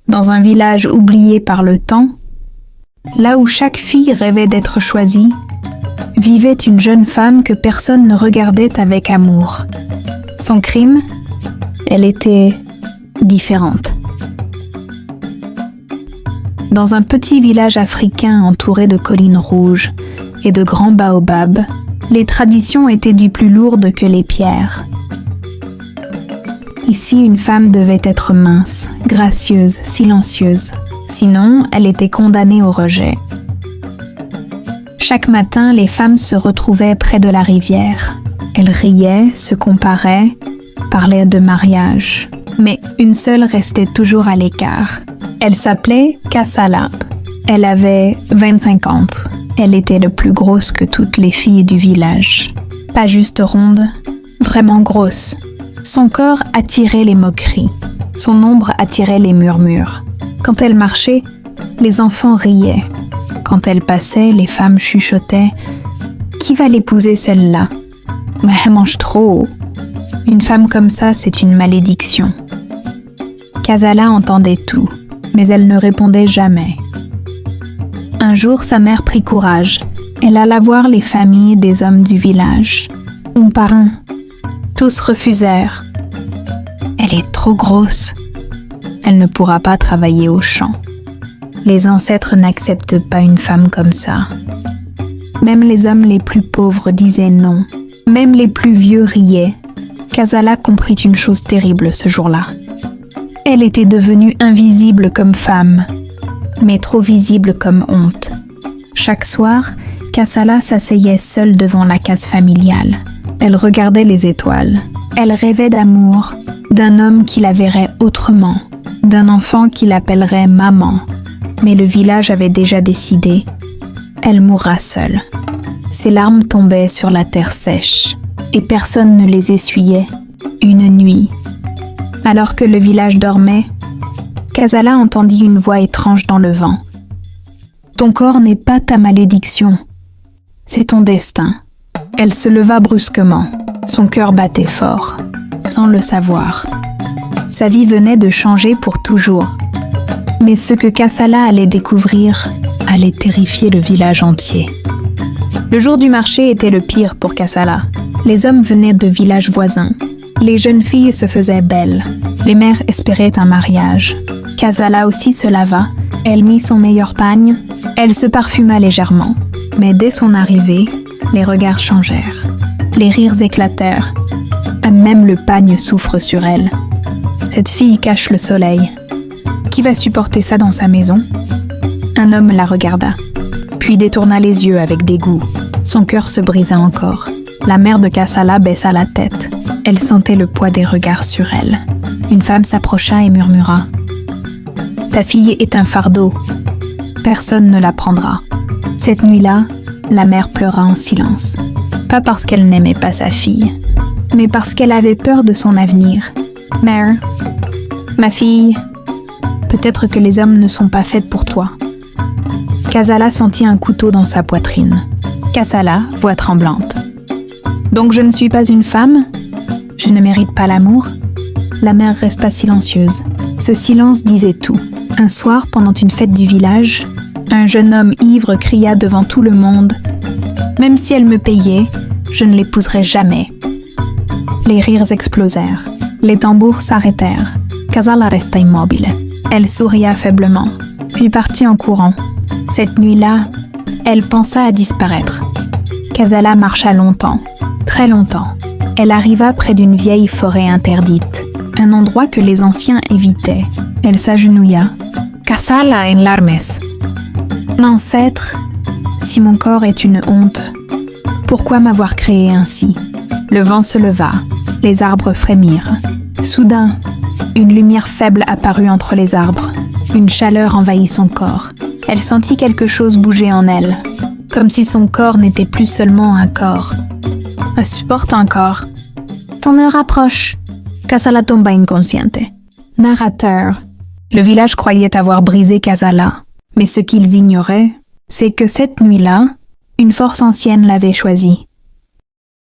Dans un village oublié par le temps, là où chaque fille rêvait d'être choisie, vivait une jeune femme que personne ne regardait avec amour. Son crime, elle était différente. Dans un petit village africain entouré de collines rouges et de grands baobabs, les traditions étaient dit plus lourdes que les pierres. Ici, une femme devait être mince, gracieuse, silencieuse. Sinon, elle était condamnée au rejet. Chaque matin, les femmes se retrouvaient près de la rivière. Elles riaient, se comparaient, parlaient de mariage. Mais une seule restait toujours à l'écart. Elle s'appelait Kassala. Elle avait 25 ans. Elle était la plus grosse que toutes les filles du village. Pas juste ronde, vraiment grosse. Son corps attirait les moqueries. Son ombre attirait les murmures. Quand elle marchait, les enfants riaient. Quand elle passait, les femmes chuchotaient « Qui va l'épouser celle-là ? Mais elle mange trop. Une femme comme ça, c'est une malédiction. » Kassala entendait tout, mais elle ne répondait jamais. Un jour, sa mère prit courage. Elle alla voir les familles des hommes du village. Un par un. Tous refusèrent. Elle est trop grosse. Elle ne pourra pas travailler au champ. Les ancêtres n'acceptent pas une femme comme ça. Même les hommes les plus pauvres disaient non. Même les plus vieux riaient. Kassala comprit une chose terrible ce jour-là. Elle était devenue invisible comme femme, mais trop visible comme honte. Chaque soir, Kassala s'asseyait seule devant la case familiale. Elle regardait les étoiles. Elle rêvait d'amour, d'un homme qui la verrait autrement, d'un enfant qui l'appellerait maman. Mais le village avait déjà décidé. Elle mourra seule. Ses larmes tombaient sur la terre sèche, et personne ne les essuyait. Une nuit, alors que le village dormait, Kassala entendit une voix étrange dans le vent. « Ton corps n'est pas ta malédiction, c'est ton destin. » Elle se leva brusquement. Son cœur battait fort, sans le savoir. Sa vie venait de changer pour toujours. Mais ce que Kassala allait découvrir allait terrifier le village entier. Le jour du marché était le pire pour Kassala. Les hommes venaient de villages voisins. Les jeunes filles se faisaient belles. Les mères espéraient un mariage. Kassala aussi se lava. Elle mit son meilleur pagne. Elle se parfuma légèrement. Mais dès son arrivée, les regards changèrent. Les rires éclatèrent. Même le pagne souffre sur elle. Cette fille cache le soleil. Qui va supporter ça dans sa maison ? Un homme la regarda, puis détourna les yeux avec dégoût. Son cœur se brisa encore. La mère de Kassala baissa la tête. Elle sentait le poids des regards sur elle. Une femme s'approcha et murmura « Ta fille est un fardeau. Personne ne la prendra. » Cette nuit-là, la mère pleura en silence. Pas parce qu'elle n'aimait pas sa fille, mais parce qu'elle avait peur de son avenir. « Mère, ma fille, peut-être que les hommes ne sont pas faits pour toi. » Kassala sentit un couteau dans sa poitrine. Kassala, voix tremblante. « Donc je ne suis pas une femme ? Je ne mérite pas l'amour ?» La mère resta silencieuse. Ce silence disait tout. Un soir, pendant une fête du village, un jeune homme ivre cria devant tout le monde « Même si elle me payait, je ne l'épouserai jamais. » Les rires explosèrent. Les tambours s'arrêtèrent. Kassala resta immobile. Elle souria faiblement, puis partit en courant. Cette nuit-là, elle pensa à disparaître. Kassala marcha longtemps, très longtemps. Elle arriva près d'une vieille forêt interdite, un endroit que les anciens évitaient. Elle s'agenouilla. « Kassala en larmes. »« Ancêtre, si mon corps est une honte, pourquoi m'avoir créé ainsi ?» Le vent se leva, les arbres frémirent. Soudain, une lumière faible apparut entre les arbres. Une chaleur envahit son corps. Elle sentit quelque chose bouger en elle, comme si son corps n'était plus seulement un corps. Supporte encore. Ton heure approche. Kassala tomba inconsciente. Narrateur. Le village croyait avoir brisé Kassala, mais ce qu'ils ignoraient, c'est que cette nuit-là, une force ancienne l'avait choisie.